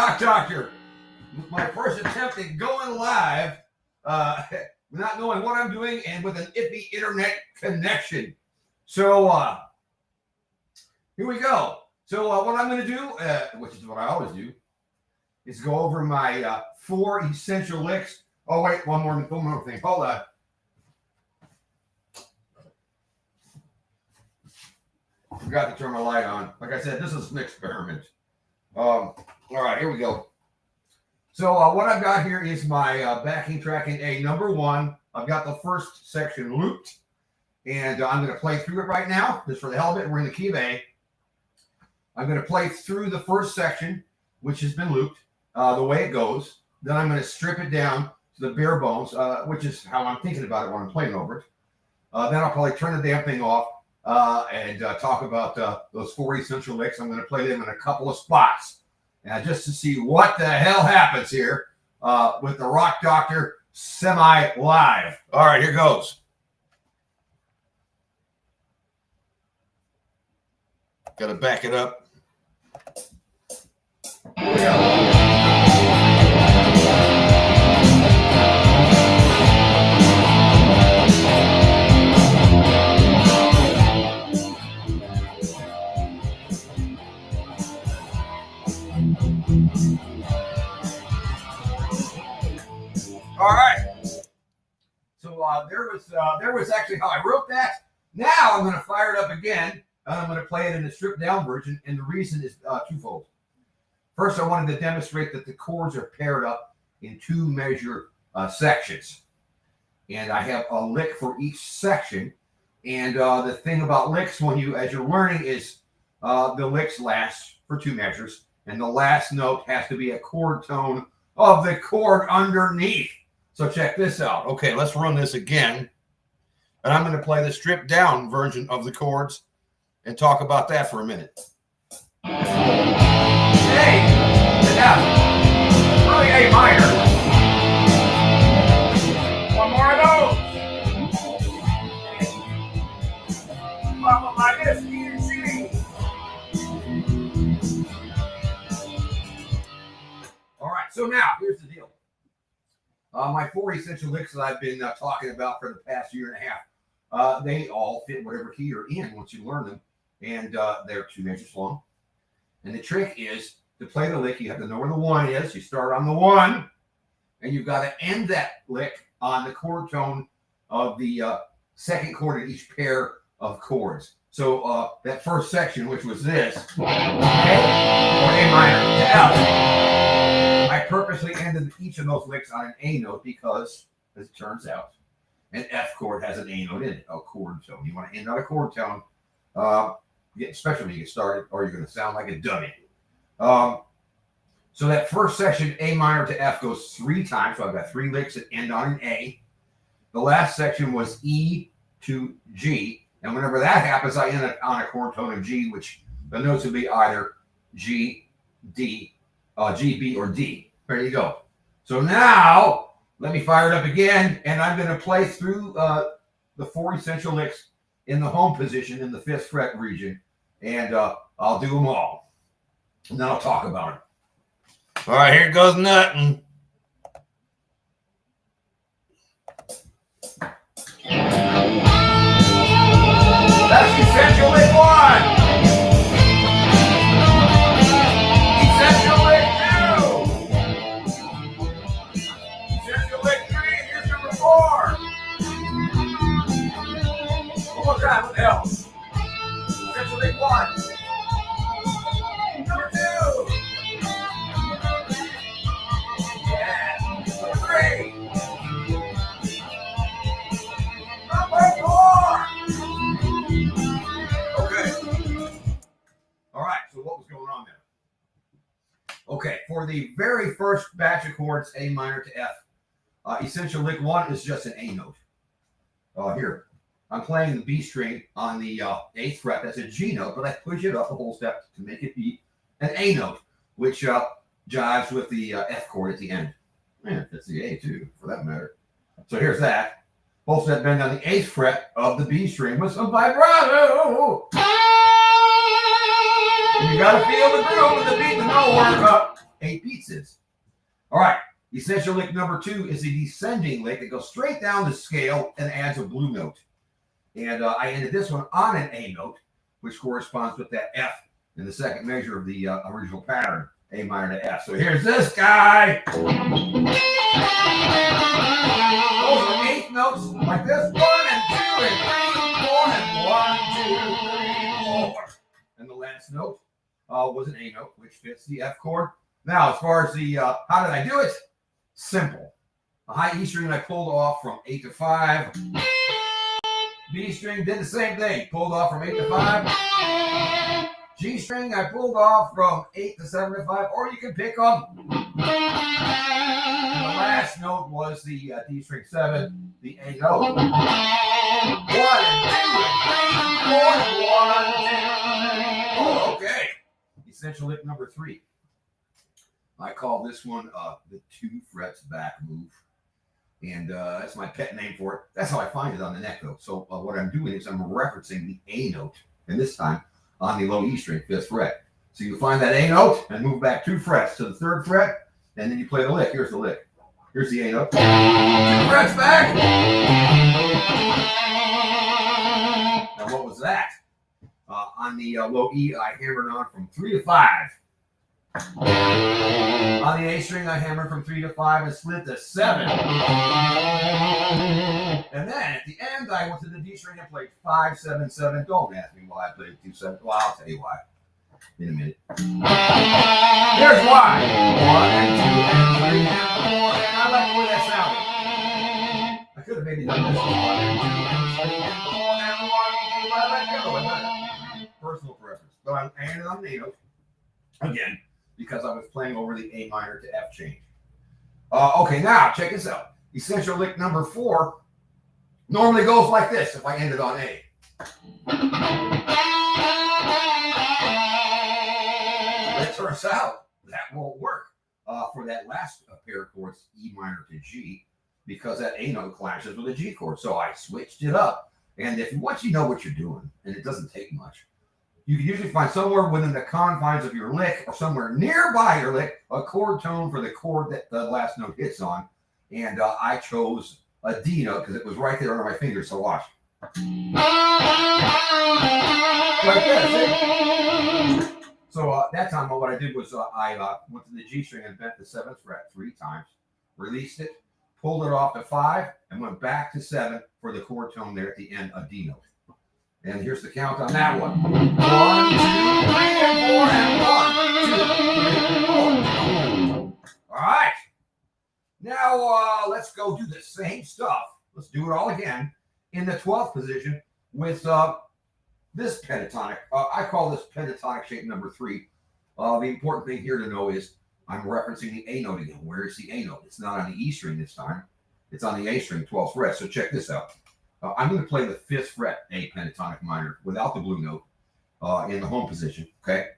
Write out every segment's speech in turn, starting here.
Rock Doctor. My first attempt at going live, not knowing what I'm doing, and with an iffy internet connection. So here we go. So what I'm going to do, which is what I always do, is go over my 4 essential licks. Oh wait, one more thing. Hold on. Forgot to turn my light on. Like I said, this is an experiment. All right, here we go. So what I've got here is my backing track in A, number 1. I've got the first section looped, and I'm going to play through it right now, just for the hell of it. We're in the key of A. I'm going to play through the first section, which has been looped, the way it goes. Then I'm going to strip it down to the bare bones, which is how I'm thinking about it when I'm playing over it. Then I'll probably turn the damn thing off and talk about those 4 essential licks. I'm going to play them in a couple of spots. Just to see what the hell happens here with the Rock Doctor semi-live. All right, here goes. Got to back it up. Here we go. All right. So there was actually how I wrote that. Now I'm going to fire it up again. I'm going to play it in a stripped down version, and the reason is twofold. First, I wanted to demonstrate that the chords are paired up in 2 measure sections, and I have a lick for each section. And the thing about licks, as you're learning, is the licks last for 2 measures, and the last note has to be a chord tone of the chord underneath. So check this out. Okay, let's run this again. And I'm going to play the stripped down version of the chords and talk about that for a minute. Hey, to F. Really A minor. One more of those. Followed by this, E and G. All right, so now, here's the deal. My 4 essential licks that I've been talking about for the past year and a half, they all fit whatever key you're in once you learn them, and they're 2 measures long. And the trick is to play the lick. You have to know where the 1 is. You start on the 1, and you've got to end that lick on the chord tone of the second chord in each pair of chords. So that first section, which was this, A, or A minor to F. I purposely ended each of those licks on an A note because, as it turns out, an F chord has an A note in it, a chord tone. You want to end on a chord tone, especially when you get started, or you're going to sound like a dummy. So that first section, A minor to F, goes 3 times. So I've got 3 licks that end on an A. The last section was E to G. And whenever that happens, I end it on a chord tone of G, which the notes would be either G, D, G, B, or D. There you go. So now, let me fire it up again, and I'm going to play through the 4 essential licks in the home position in the 5th fret region, and I'll do them all. And then I'll talk about it. All right, here goes nothing. That's essential lick 1. Essential lick 2. Essential lick 3. Here's number 4. One more time. What the hell? Essential lick 1. Number 2. Yeah. Number 3. Number 4. All right, so what was going on there? Okay, for the very first batch of chords, A minor to F, essential lick 1 is just an A note. Here, I'm playing the B string on the 8th fret. That's a G note, but I push it up a whole step to make it be an A note, which jives with the F chord at the end. Man, that's the A too, for that matter. So here's that. Both that bend on the 8th fret of the B string with some vibrato. And you gotta feel the groove of the beat to know where 8 beats is. All right, essential lick number 2 is a descending lick that goes straight down the scale and adds a blue note. And I ended this one on an A note, which corresponds with that F in the second measure of the original pattern, A minor to F. So here's this guy. Those are 8 notes like this. 1 and 2 and 3, 4 and 1, 2, 3, 4. And the last note was an A note, which fits the F chord. Now, as far as the how did I do it? Simple. A high E string I pulled off from 8 to 5. B string did the same thing. Pulled off from 8 to 5. G string I pulled off from 8 to 7 to 5. Or you can pick them. And the last note was the D string 7, the A note. 1 and 2 and 3, 4 and 1, 2. Oh, okay. Essential lick number 3. I call this one the 2 frets back move. And that's my pet name for it. That's how I find it on the neck, though. So what I'm doing is I'm referencing the A note, and this time on the low E string, 5th fret. So you find that A note and move back 2 frets to the 3rd fret, and then you play the lick. Here's the lick. Here's the A note. 2 frets back. Now what was that? On the low E, I hammered on from 3 to 5. On the A string, I hammered from 3 to 5 and slid to 7. And then at the end, I went to the D string and played 5, 7, 7. Don't ask me why I played 2, 7. Well, I'll tell you why in a minute. Here's why. 1 and 2 and 3 and 4. And I like the way that sounded. I could have maybe done this. 1 and 2 and 3 and 4 and 1, 2. I let go. Personal preference. But I ended on the A note again, because I was playing over the A minor to F change. Okay, now check this out. Essential lick number 4 normally goes like this if I ended on A. It turns out that won't work for that last pair of chords, E minor to G, because that A note clashes with the G chord. So I switched it up. And once you know what you're doing, and it doesn't take much, you can usually find somewhere within the confines of your lick or somewhere nearby your lick a chord tone for the chord that the last note hits on. And I chose a D note because it was right there under my finger. So watch. Like this. So that time what I did was I went to the G string and bent the 7th fret 3 times, released it, pulled it off to 5, and went back to 7 for the chord tone there at the end, a D note. And here's the count on that one. 1, 2, 3, and 4, and 1, 2, 3, 4. All right. Now let's go do the same stuff. Let's do it all again in the 12th position with this pentatonic. I call this pentatonic shape number 3. The important thing here to know is I'm referencing the A note again. Where is the A note? It's not on the E string this time. It's on the A string, 12th fret. So check this out. I'm going to play the 5th fret A pentatonic minor without the blue note in the home position, okay?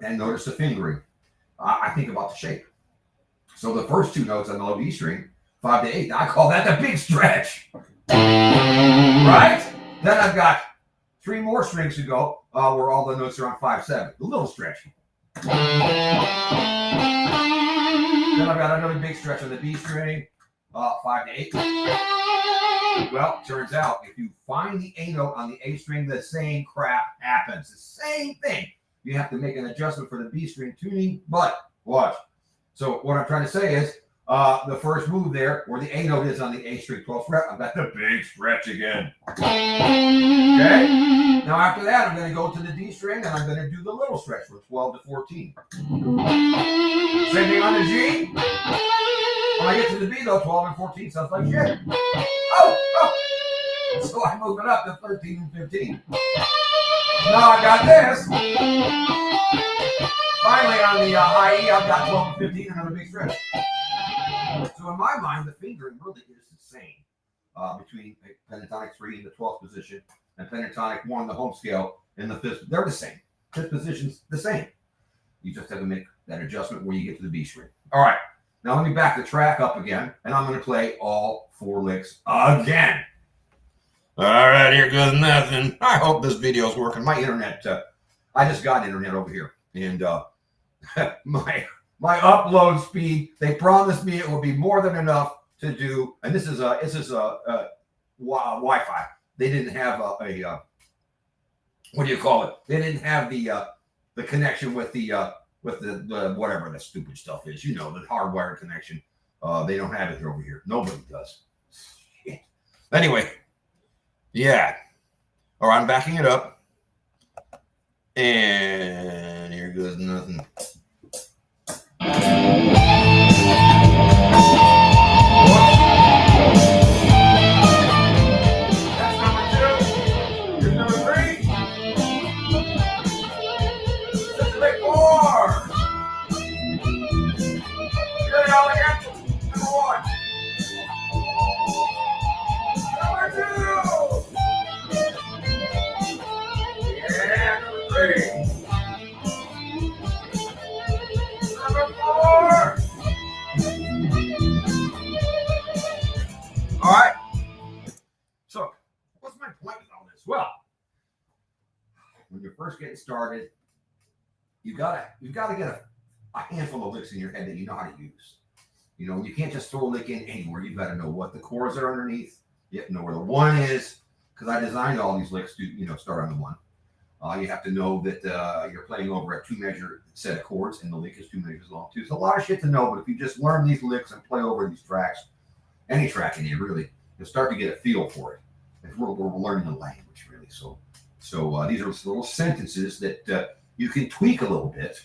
And notice the fingering. I think about the shape. So the first 2 notes on the low E string, 5 to 8, I call that the big stretch, right? Then I've got 3 more strings to go where all the notes are on 5, 7, the little stretch. Then I've got another big stretch on the B string, 5 to 8. Well, turns out if you find the A note on the A string, the same crap happens. The same thing. You have to make an adjustment for the B string tuning, but watch. So what I'm trying to say is the first move there, where the A note is on the A string 12th fret, I've got the big stretch again. Okay? Now after that, I'm going to go to the D string, and I'm going to do the little stretch from 12 to 14. Same thing on the G. When I get to the B, though, 12 and 14 sounds like shit. Oh! So I move it up to 13 and 15. Now I got this. Finally, on the high E, I've got 12 and 15 and another big stretch. So in my mind, the fingering really is the same between pentatonic 3 in the 12th position and pentatonic 1, the home scale, in the 5th. They're the same. 5th position's the same. You just have to make that adjustment where you get to the B string. All right. Now let me back the track up again, and I'm going to play all 4 licks again. All right, here goes nothing. I hope this video is working. My internet, I just got internet over here, and my my upload speed. They promised me it would be more than enough to do. And this is a Wi-Fi. They didn't have a what do you call it? They didn't have the connection with the whatever the stupid stuff is. You know, the hardwired connection. They don't have it over here. Nobody does. Shit. Anyway, yeah. All right, I'm backing it up. And here goes nothing. All right. So, what's my point with all this? Well, when you're first getting started, you gotta get a handful of licks in your head that you know how to use. You know, you can't just throw a lick in anywhere. You've got to know what the chords are underneath. You have to know where the one is, because I designed all these licks to start on the one. You have to know that you're playing over a 2-measure set of chords, and the lick is 2 measures long too. It's a lot of shit to know, but if you just learn these licks and play over these tracks, any track in here really, you'll start to get a feel for it. We're learning a language really. So these are little sentences that you can tweak a little bit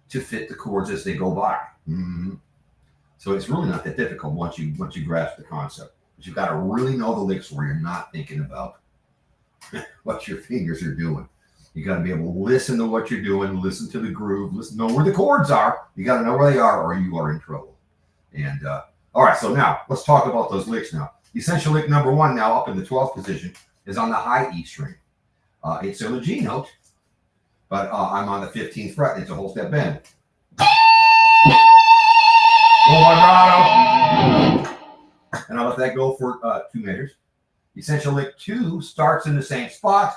to fit the chords as they go by. Mm-hmm. So it's really not that difficult once you grasp the concept. But you've got to really know the licks where you're not thinking about what your fingers are doing. You got to be able to listen to what you're doing, listen to the groove, know where the chords are. You got to know where they are, or you are in trouble. And all right, so now let's talk about those licks now. Essential lick number 1 now up in the 12th position is on the high E string. It's still a G note, but I'm on the 15th fret. It's a whole step bend. Low vibrato. And I'll let that go for 2 measures. Essential lick 2 starts in the same spot.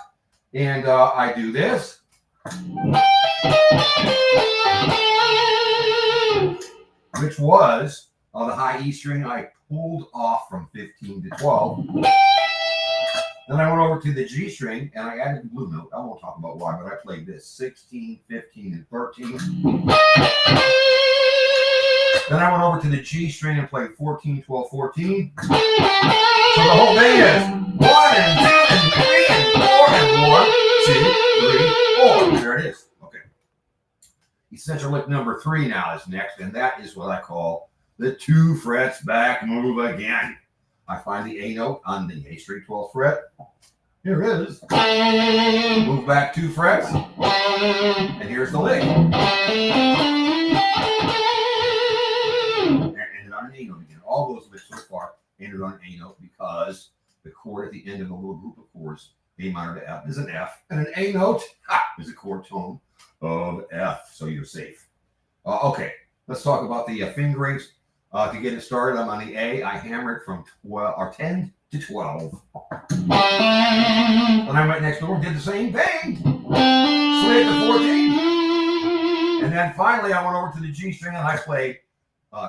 And I do this. Which was the high E string I pulled off from 15 to 12. Then I went over to the G string and I added the blue note. I won't talk about why, but I played this 16, 15, and 13. Then I went over to the G string and played 14, 12, 14. So the whole thing is 1 and 2 and 3 and 4 and 1, 2, 3, 4. There it is. Okay. Essential lick number 3 now is next, and that is what I call the 2 frets back move again. I find the A note on the A string 12th fret. Here it is. Move back 2 frets, and here's the lick. And ended on an A note again. All those licks so far ended on an A note because the chord at the end of the little group of chords, A minor to F, is an F, and an A note is a chord tone of F. So you're safe. Okay, let's talk about the fingerings. To get it started, I'm on the A. I hammer it from 10 to 12. Then I went next door and did the same thing. Slid to 14. And then finally, I went over to the G string and I played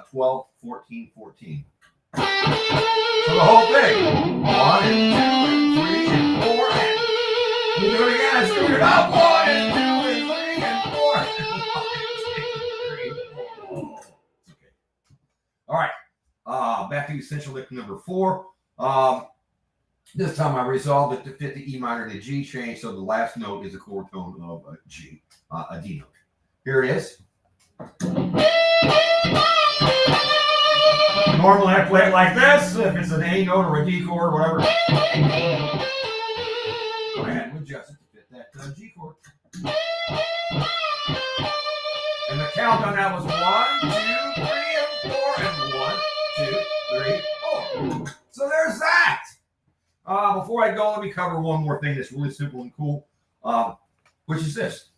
12, 14, 14. So the whole thing. 1 and 2 and 3 and 4 and you do it again. I screwed it up. 1 and 2 and 3 and 4 and 1, 2, 3, 4. Okay. All right. Back to essential lick number 4. This time I resolved it to fit the E minor and the G change, so the last note is a chord tone of a G, a D note. Here it is. Normally I play it like this, if it's an A note or a D chord, whatever. Go ahead and adjust it to fit that G chord. And the count on that was 1, 2, 3, and 4, and 1, 2, 3, 4. So there's that. Before I go, let me cover one more thing that's really simple and cool, which is this.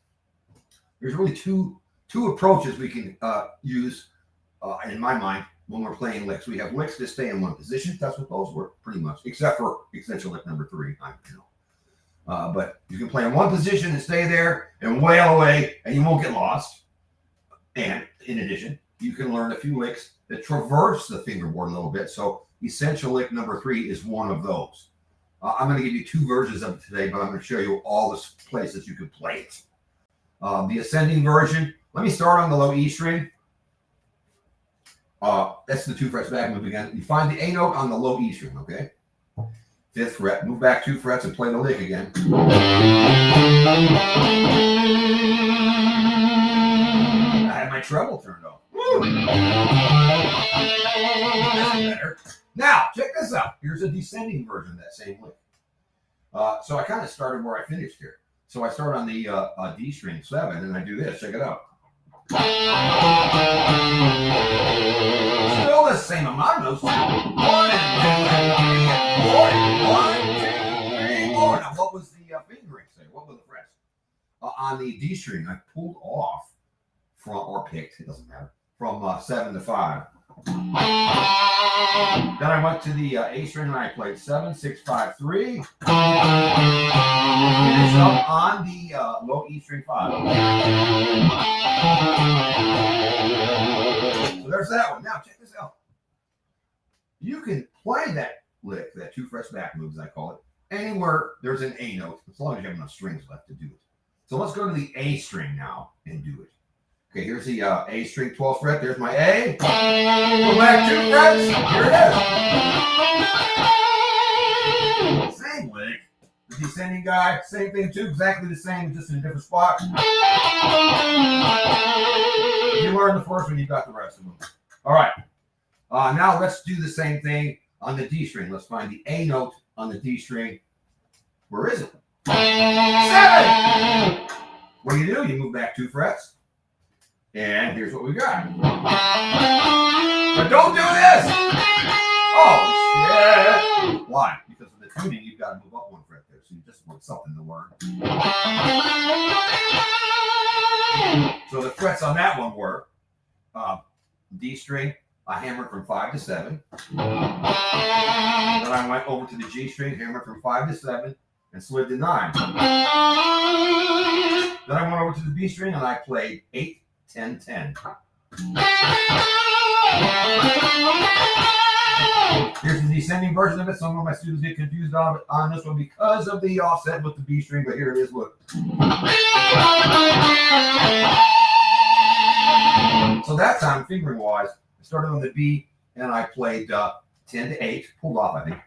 There's really two approaches we can use, in my mind, when we're playing licks. We have licks that stay in one position. That's what those were, pretty much, except for essential lick number 3. But you can play in one position and stay there and wail away, and you won't get lost. And in addition, you can learn a few licks that traverse the fingerboard a little bit. So essential lick number 3 is one of those. I'm going to give you 2 versions of it today, but I'm going to show you all the places you can play it. The ascending version, let me start on the low E string. That's the 2 frets back move again. You find the A note on the low E string, okay? 5th fret, move back 2 frets and play the lick again. I had my treble turned off. That's better. Now, check this out. Here's a descending version of that same lick. So I kind of started where I finished here. So I start on the D string 7, and I do this. Check it out. Still the same amount of notes. 1 and 2 and 3 and 4. 1, 2, 3, 4. Now, what was the fingering say? What were the frets? On the D string, I pulled off from, or picked, it doesn't matter, from 7 to 5. Then I went to the A string and I played 7, 6, 5, 3. Finished up on the low E string 5. So there's that one. Now check this out. You can play that lick, that 2 frets back moves I call it, anywhere there's an A note, as long as you have enough strings left to do it. So let's go to the A string now and do it. Okay, here's the A string 12th fret. There's my A. Go back 2 frets. Here it is. Same lick. The descending guy, same thing too. Exactly the same, just in a different spot. If you learned the first one, you got the rest of them. All right. Now let's do the same thing on the D string. Let's find the A note on the D string. Where is it? 7. What do? You move back 2 frets. And here's what we got. But don't do this! Oh, shit! Why? Because of the tuning, you've got to move up 1 fret there. So you just want something to learn. So the frets on that one were D string, I hammered from 5 to 7. Then I went over to the G string, hammered from 5 to 7, and slid to 9. Then I went over to the B string and I played 8, 10, 10. Here's the descending version of it. Some of my students get confused on this one because of the offset with the B string, but here it is. Look. So that time, fingering wise, I started on the B and I played 10 to 8, pulled off, I think.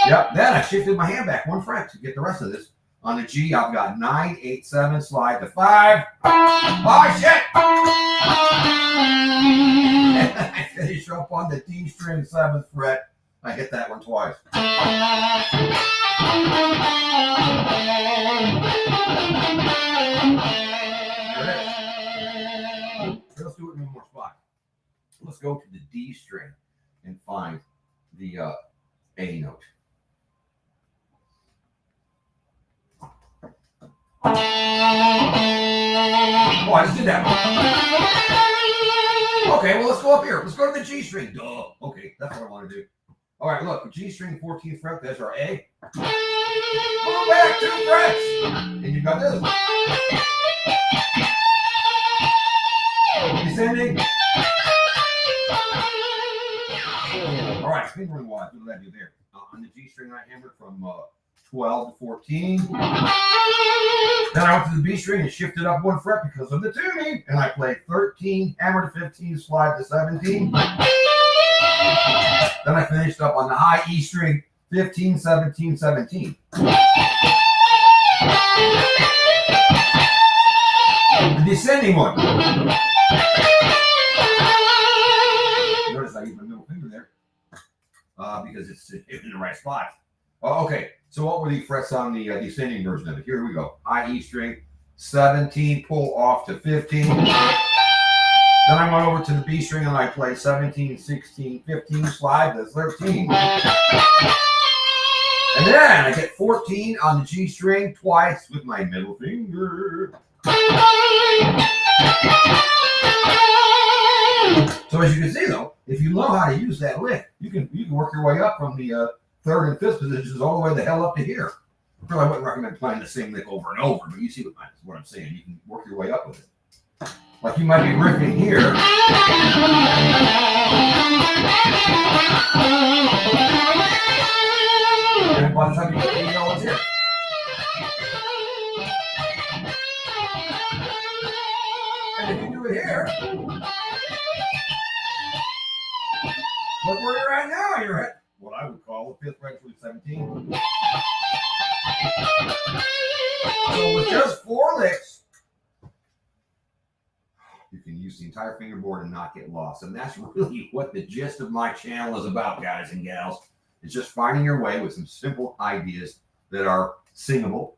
Yep. Then I shifted my hand back 1 fret to get the rest of this. On the G, I've got 9, 8, 7, slide to 5. Oh, shit! And I finish up on the D string 7th fret. I hit that one twice. There it is. Let's do it in one more spot. Let's go to the D string and find the A note. Oh, I just did that one. Okay, well, let's go up here. Let's go to the G string. Duh. Okay, that's what I want to do. All right, look, G string 14th fret. There's our A. Move back 2 frets. And you've got this. Descending. All right, fingering wise. What did I do there? On the G string, I hammered from 12 to 14. Then I went to the B string and shifted up 1 fret because of the tuning. And I played 13, hammer to 15, slide to 17. Then I finished up on the high E string, 15, 17, 17. The descending one. Notice I use my middle finger there because it's in the right spot. Okay, so what were the frets on the descending version of it? Here we go. I E string, 17, pull off to 15. Then I went over to the B string and I played 17, 16, 15, slide to 13. And then I get 14 on the G string twice with my middle finger. So as you can see though, if you know how to use that lick, you can work your way up from the 3rd and 5th positions all the way the hell up to here. I wouldn't recommend playing the same lick over and over, but you see what I'm saying. You can work your way up with it. Like you might be riffing here. And by the time you get it, you know it's here. And if you do it here, look where you're at now. You're at what I would call the 5th fret through 17. So with just 4 licks, you can use the entire fingerboard and not get lost. And that's really what the gist of my channel is about, guys and gals. It's just finding your way with some simple ideas that are singable,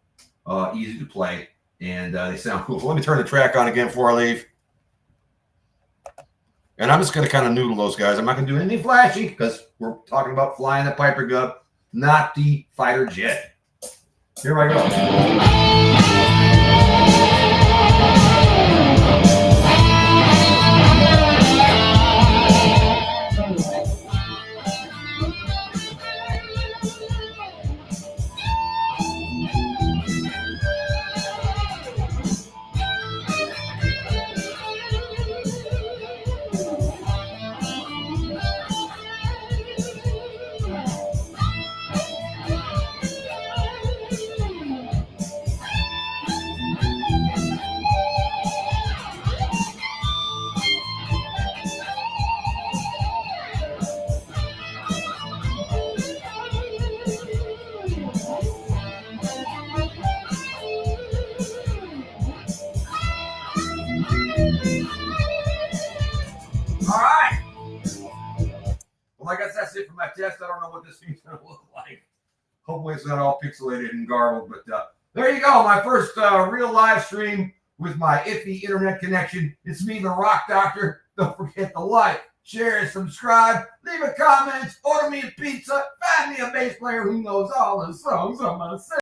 easy to play, and they sound cool. So let me turn the track on again before I leave. And I'm just going to kind of noodle those guys. I'm not going to do anything flashy because we're talking about flying the Piper Gub, not the fighter jet. Here I go. All right. Well, I guess that's it for my test. I don't know what this thing's going to look like. Hopefully it's not all pixelated and garbled. But there you go. My first real live stream with my iffy internet connection. It's me, the Rock Doctor. Don't forget to like, share, subscribe, leave a comment, order me a pizza, find me a bass player who knows all the songs I'm going to sing.